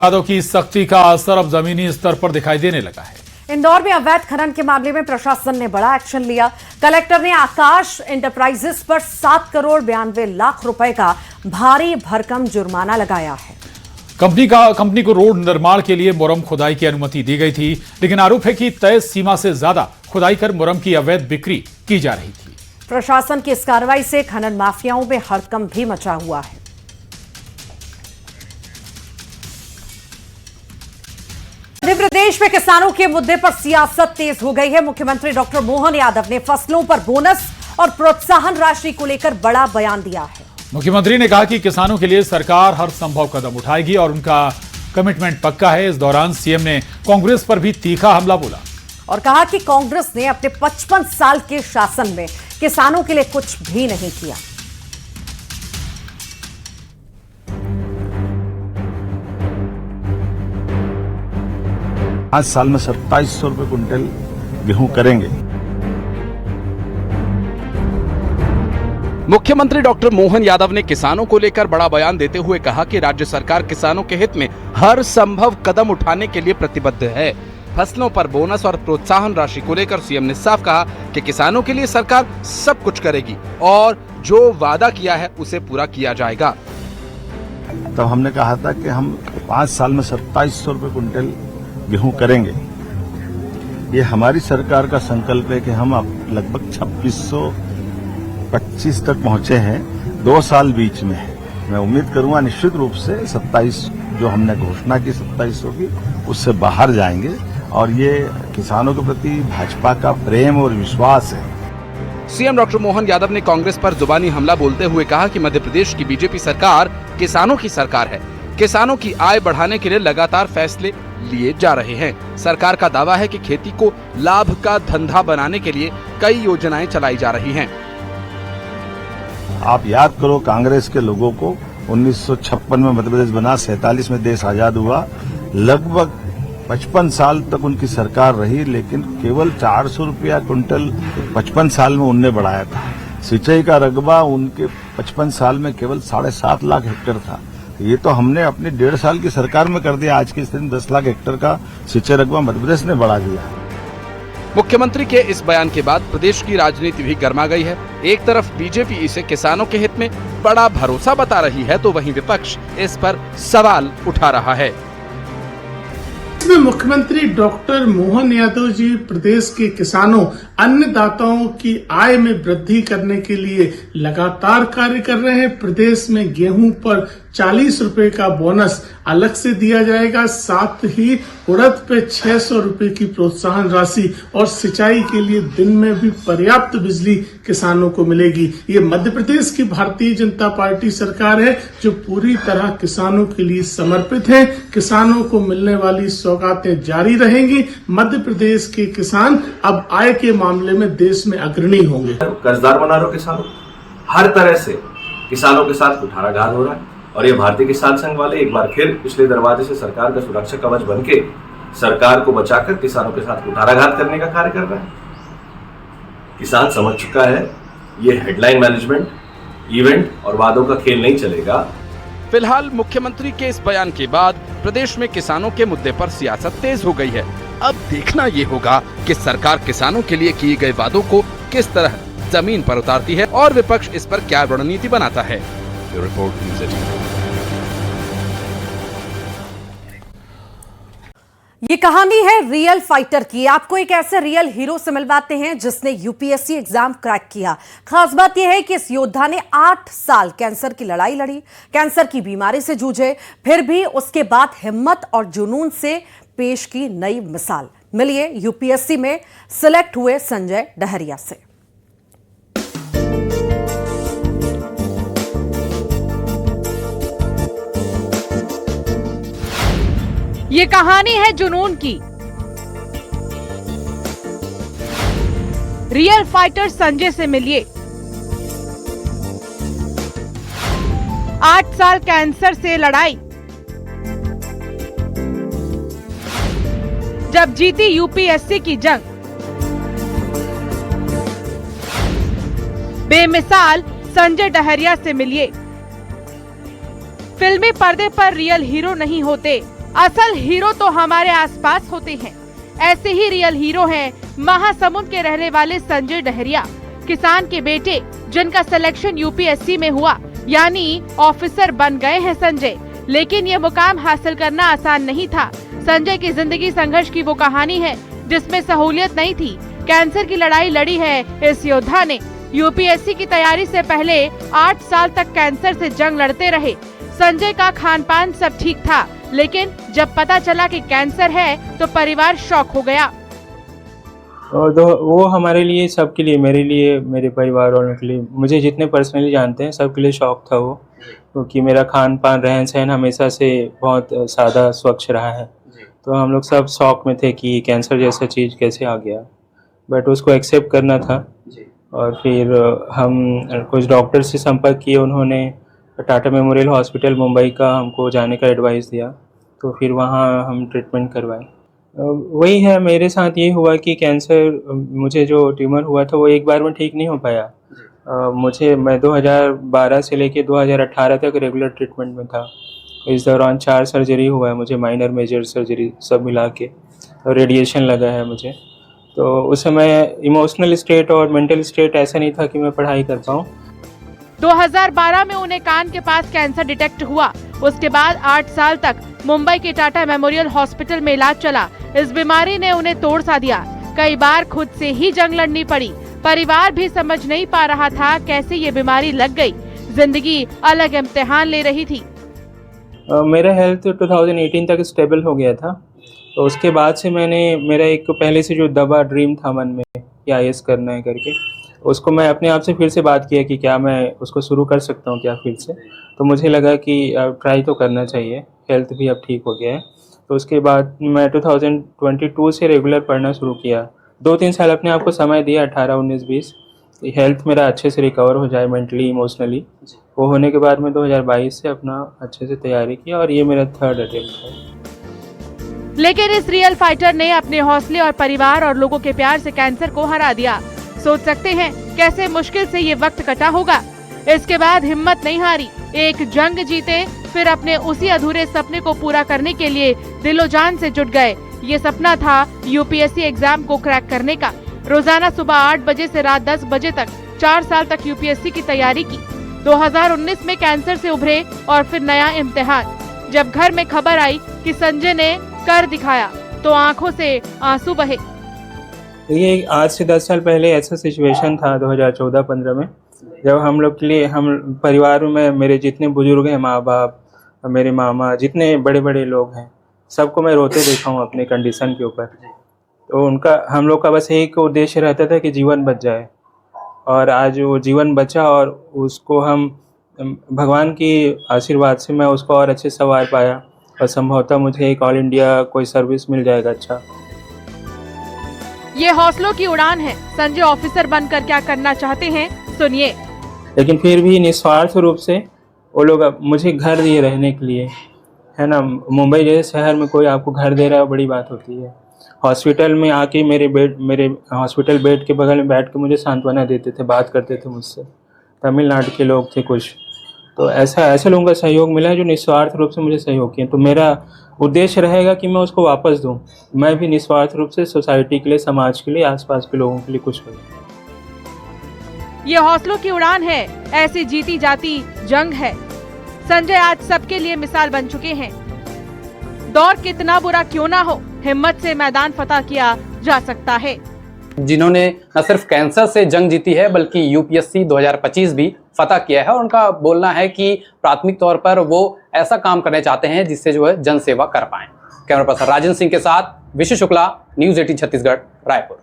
विवादों की सख्ती का असर अब जमीनी स्तर पर दिखाई देने लगा है। इंदौर में अवैध खनन के मामले में प्रशासन ने बड़ा एक्शन लिया। कलेक्टर ने आकाश एंटरप्राइजेस पर 7 करोड़ 92 लाख रुपए का भारी भरकम जुर्माना लगाया है। कंपनी को रोड निर्माण के लिए मुरम खुदाई की अनुमति दी गई थी, लेकिन आरोप है कि तय सीमा से ज्यादा खुदाई कर मुरम की अवैध बिक्री की जा रही थी। प्रशासन की इस कार्रवाई से खनन माफियाओं में हड़कंप भी मचा हुआ है। मध्य प्रदेश में किसानों के मुद्दे पर सियासत तेज हो गई है। मुख्यमंत्री डॉक्टर मोहन यादव ने फसलों पर बोनस और प्रोत्साहन राशि को लेकर बड़ा बयान दिया है। मुख्यमंत्री ने कहा कि किसानों के लिए सरकार हर संभव कदम उठाएगी और उनका कमिटमेंट पक्का है। इस दौरान सीएम ने कांग्रेस पर भी तीखा हमला बोला और कहा कि कांग्रेस ने अपने 55 साल के शासन में किसानों के लिए कुछ भी नहीं किया। आज साल में 2700 रुपए क्विंटल गेहूं करेंगे। मुख्यमंत्री डॉक्टर मोहन यादव ने किसानों को लेकर बड़ा बयान देते हुए कहा कि राज्य सरकार किसानों के हित में हर संभव कदम उठाने के लिए प्रतिबद्ध है। फसलों पर बोनस और प्रोत्साहन राशि को लेकर सीएम ने साफ कहा कि किसानों के लिए सरकार सब कुछ करेगी और जो वादा किया है उसे पूरा किया जाएगा। तब हमने कहा था कि हम 5 साल में 2700 रुपए क्विंटल गेहूं करेंगे। ये हमारी सरकार का संकल्प है कि हम अब लगभग 2625 तक पहुंचे हैं। 2 साल बीच में है। मैं उम्मीद करूंगा निश्चित रूप से 27 जो हमने घोषणा की 2700 की उससे बाहर जाएंगे और ये किसानों के प्रति भाजपा का प्रेम और विश्वास है। सीएम डॉक्टर मोहन यादव ने कांग्रेस पर जुबानी हमला बोलते हुए कहा कि मध्य प्रदेश की बीजेपी सरकार किसानों की सरकार है। किसानों की आय बढ़ाने के लिए लगातार फैसले लिए जा रहे हैं। सरकार का दावा है कि खेती को लाभ का धंधा बनाने के लिए कई योजनाएं चलाई जा रही हैं। आप याद करो कांग्रेस के लोगों को 1956 में मध्य प्रदेश बना, 47 में देश आजाद हुआ। लगभग 55 साल तक उनकी सरकार रही, लेकिन केवल 400 रुपया क्विंटल 55 साल में उनने बढ़ाया था। सिंचाई का रकबा उनके 55 साल में केवल 7.5 लाख हेक्टेयर था। ये तो हमने अपनी 1.5 साल की सरकार में कर दिया। आज की स्थिति में 10 लाख हेक्टेयर का सिंचाई रकबा मध्य प्रदेश ने बढ़ा दिया। मुख्यमंत्री के इस बयान के बाद प्रदेश की राजनीति भी गर्मा गई है। एक तरफ बीजेपी इसे किसानों के हित में बड़ा भरोसा बता रही है, तो वहीं विपक्ष इस पर सवाल उठा रहा है। इसमें मुख्यमंत्री डॉक्टर मोहन यादव जी प्रदेश के किसानों अन्नदाताओं की आय में वृद्धि करने के लिए लगातार कार्य कर रहे हैं। प्रदेश में गेहूं पर 40 रुपए का बोनस अलग से दिया जाएगा। साथ ही उड़द पे 600 रुपए की प्रोत्साहन राशि और सिंचाई के लिए दिन में भी पर्याप्त बिजली किसानों को मिलेगी। ये मध्य प्रदेश की भारतीय जनता पार्टी सरकार है जो पूरी तरह किसानों के लिए समर्पित है। किसानों को मिलने वाली सौगातें जारी रहेंगी। मध्य प्रदेश के किसान अब आय के मामले में देश में अग्रणी होंगे। कर्जदार बना रहे हो किसानों, हर तरह से किसानों के साथ कुठाराघात हो रहा है और ये भारतीय किसान संघ वाले एक बार फिर पिछले दरवाजे से सरकार का सुरक्षा कवच बनके सरकार को बचाकर किसानों के साथ कुठाराघात करने का कार्य कर रहा है। किसान समझ चुका है ये हेडलाइन मैनेजमेंट, इवेंट और वादों का खेल नहीं चलेगा। फिलहाल मुख्यमंत्री के इस बयान के बाद प्रदेश में किसानों के मुद्दे पर सियासत तेज हो गई है। अब देखना ये होगा कि सरकार किसानों के लिए किए गए वादों को किस तरह जमीन पर उतारती है और विपक्ष इस पर क्या रणनीति बनाता है। Report news 18। ये कहानी है रियल फाइटर की। आपको एक ऐसे रियल हीरो से मिलवाते हैं जिसने यूपीएससी एग्जाम क्रैक किया। खास बात यह है कि इस योद्धा ने 8 साल कैंसर की लड़ाई लड़ी, कैंसर की बीमारी से जूझे, फिर भी उसके बाद हिम्मत और जुनून से पेश की नई मिसाल। मिलिए यूपीएससी में सिलेक्ट हुए संजय डहरिया से। ये कहानी है जुनून की। रियल फाइटर संजय से मिलिए। 8 साल कैंसर से लड़ाई, जब जीती यूपीएससी की जंग, बेमिसाल संजय डहरिया से मिलिए। फिल्मी पर्दे पर रियल हीरो नहीं होते, असल हीरो तो हमारे आसपास होते हैं। ऐसे ही रियल हीरो हैं महासमुंद के रहने वाले संजय डहरिया, किसान के बेटे जिनका सिलेक्शन यूपीएससी में हुआ, यानी ऑफिसर बन गए हैं संजय। लेकिन ये मुकाम हासिल करना आसान नहीं था। संजय की जिंदगी संघर्ष की वो कहानी है जिसमें सहूलियत नहीं थी। कैंसर की लड़ाई लड़ी है इस योद्धा ने। यूपीएससी की तैयारी से पहले 8 साल तक कैंसर से जंग लड़ते रहे। संजय का खान पान सब ठीक था, लेकिन जब पता चला कि कैंसर है तो परिवार शॉक हो गया। और वो हमारे लिए, सबके लिए, मेरे लिए, मेरे परिवार वालों के लिए, मुझे जितने पर्सनली जानते हैं सबके लिए शौक था वो, क्योंकि मेरा खान पान रहन सहन हमेशा से बहुत सादा स्वच्छ रहा है। तो हम लोग सब शौक में थे कि कैंसर जैसा चीज़ कैसे आ गया, बट उसको एक्सेप्ट करना था। और फिर हम कुछ डॉक्टर से संपर्क किए, उन्होंने टाटा मेमोरियल हॉस्पिटल मुंबई का हमको जाने का एडवाइस दिया, तो फिर वहाँ हम ट्रीटमेंट करवाए। वही है, मेरे साथ ये हुआ कि कैंसर, मुझे जो ट्यूमर हुआ था वो एक बार में ठीक नहीं हो पाया। मैं 2012 से लेके 2018 तक रेगुलर ट्रीटमेंट में था। इस दौरान 4 सर्जरी हुआ है मुझे, माइनर मेजर सर्जरी सब मिला के, और रेडिएशन लगा है मुझे। तो उस समय इमोशनल स्टेट और मेंटल स्टेट ऐसा नहीं था कि मैं पढ़ाई कर पाऊँ। 2012 में उन्हें कान के पास कैंसर डिटेक्ट हुआ। उसके बाद 8 साल तक मुंबई के टाटा मेमोरियल हॉस्पिटल में इलाज चला। इस बीमारी ने उन्हें तोड़ सा दिया। कई बार खुद से ही जंग लड़नी पड़ी। परिवार भी समझ नहीं पा रहा था कैसे ये बीमारी लग गई। जिंदगी अलग इम्तिहान ले रही थी। मेरा हेल्थ 2018 तक स्टेबल हो गया था। तो उसके बाद से मेरा एक पहले से जो दबा ड्रीम था मन में कि IAS करना है करके, उसको मैं अपने आप से फिर से बात किया कि क्या मैं उसको शुरू कर सकता हूँ क्या फिर से। तो मुझे लगा कि ट्राई तो करना चाहिए, हेल्थ भी अब ठीक हो गया है। तो उसके बाद मैं 2022 से रेगुलर पढ़ना शुरू किया। 2-3 साल अपने आप को समय दिया, 18, 19, 20, हेल्थ मेरा अच्छे से रिकवर हो जाए मेंटली, इमोशनली। वो होने के बाद मैं 2022 से अपना अच्छे से तैयारी की, और ये मेरा 3rd अटेम्प्ट है। लेकिन इस रियल फाइटर ने अपने हौसले और परिवार और लोगों के प्यार से कैंसर को हरा दिया। सोच सकते हैं कैसे मुश्किल से ये वक्त कटा होगा। इसके बाद हिम्मत नहीं हारी, एक जंग जीते, फिर अपने उसी अधूरे सपने को पूरा करने के लिए दिलो जान से जुट गए। ये सपना था यूपीएससी एग्जाम को क्रैक करने का। रोजाना सुबह 8 बजे से रात 10 बजे तक 4 साल तक यूपीएससी की तैयारी की। 2019 में कैंसर से उभरे और फिर नया इम्तिहान। जब घर में खबर आई कि संजय ने कर दिखाया तो आंखों से आंसू बहे। ये आज से 10 साल पहले ऐसा सिचुएशन था 2014-15 में, जब हम लोग के लिए, हम परिवार में मेरे जितने बुजुर्ग हैं, माँ बाप, मेरे मामा, जितने बड़े बड़े लोग हैं, सबको मैं रोते देखा हूँ अपने कंडीशन के ऊपर। तो हम लोग का बस एक उद्देश्य रहता था कि जीवन बच जाए, और आज वो जीवन बचा, और उसको हम भगवान की आशीर्वाद से मैं उसको और अच्छे संवार पाया, और संभवतः मुझे एक ऑल इंडिया कोई सर्विस मिल जाएगा अच्छा। ये हौसलों की उड़ान है। संजय ऑफिसर बनकर क्या करना चाहते हैं, सुनिए। लेकिन फिर भी निस्वार्थ रूप से वो लोग मुझे घर दिए रहने के लिए, है ना। मुंबई जैसे शहर में कोई आपको घर दे रहा है, बड़ी बात होती है। हॉस्पिटल में आके मेरे हॉस्पिटल बेड के बगल में बैठ के मुझे सांत्वना देते थे, बात करते थे मुझसे। तमिलनाडु के लोग थे कुछ, तो ऐसे लोगों का सहयोग मिला है जो निस्वार्थ रूप से मुझे सहयोग किए। तो मेरा उद्देश्य रहेगा कि मैं उसको वापस दूं। मैं भी निस्वार्थ रूप से सोसाइटी के लिए, समाज के लिए, आसपास के लोगों के लिए कुछ करूं। ये हौसलों की उड़ान है, ऐसी जीती जाती जंग है। संजय आज सबके लिए मिसाल बन चुके हैं। दौर कितना बुरा क्यों ना हो, हिम्मत से मैदान फतह किया जा सकता है। जिन्होंने न सिर्फ कैंसर से जंग जीती है बल्कि यूपीएससी 2025 भी फतह किया है, और उनका बोलना है कि प्राथमिक तौर पर वो ऐसा काम करना चाहते हैं जिससे जो है जन सेवा कर पाएं। कैमरा पर्सन राजन सिंह के साथ विशु शुक्ला, न्यूज़ 18 छत्तीसगढ़, रायपुर।